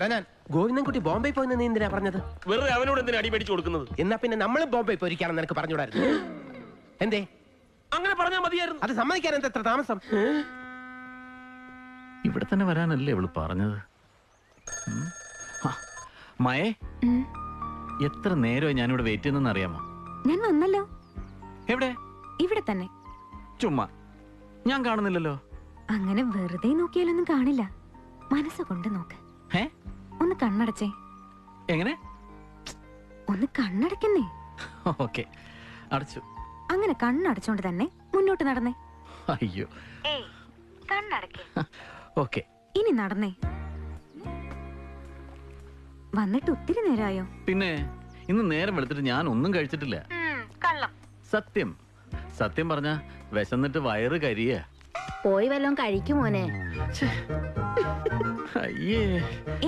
ഞാൻ ഗോവിന്ദൻകുട്ടി ബോംബെ പോയെന്ന് നീ എന്തിനാ പറഞ്ഞത്? വെറുതെ അവനോട് എന്തിനാ അടി മേടിച്ചു കൊടുക്കുന്നത്? എന്നാ പിന്നെ നമ്മളും ബോംബെ പോയിരിക്കാണെന്ന് നിനക്ക് പറഞ്ഞുകൂടായിരുന്നു? എന്തേ അങ്ങനെ പറഞ്ഞാൽ മതിയായിരുന്നു. അത് സമ്മതിക്കാൻ എന്താ എത്ര താമസം? ഇവിടെ തന്നെ വരാനല്ലേ ഇവള് പറഞ്ഞത്? മയേ, എത്ര നേരമായി ഞാനിവിടെ വെയിറ്റ് ചെയ്യുന്നെന്ന് അറിയാമോ? ഞാൻ വന്നല്ലോ. എവിടെ? ഇവിടെ തന്നെ. ചുമ്മാ, ഞാൻ കാണുന്നില്ലല്ലോ. അങ്ങനെ വെറുതെ നോക്കിയാലൊന്നും കാണില്ല. മനസ്സുകൊണ്ട് നോക്ക്. ഒന്ന് കണ്ണടച്ചേ. എങ്ങനെ? ഒന്ന് കണ്ണടക്കുന്നേ. ഓക്കെ, അടച്ചു. അങ്ങനെ കണ്ണടച്ചോണ്ട് തന്നെ മുന്നോട്ട് നടന്നേ. അയ്യോ, കണ്ണടക്കേ. ഓക്കെ, ഇനി നടന്നേ. വന്നിട്ട് ഒത്തിരി നേരമായോ? പിന്നെ ഇന്ന് നേരം വെളുത്തിട്ട് ഞാൻ ഒന്നും കഴിച്ചിട്ടില്ല. കള്ളം. സത്യം സത്യം പറഞ്ഞ വിശന്നിട്ട് വയറ് കരിയ. പോയി വല്ലതും കഴിക്കുമോനെ? അയ്യേ.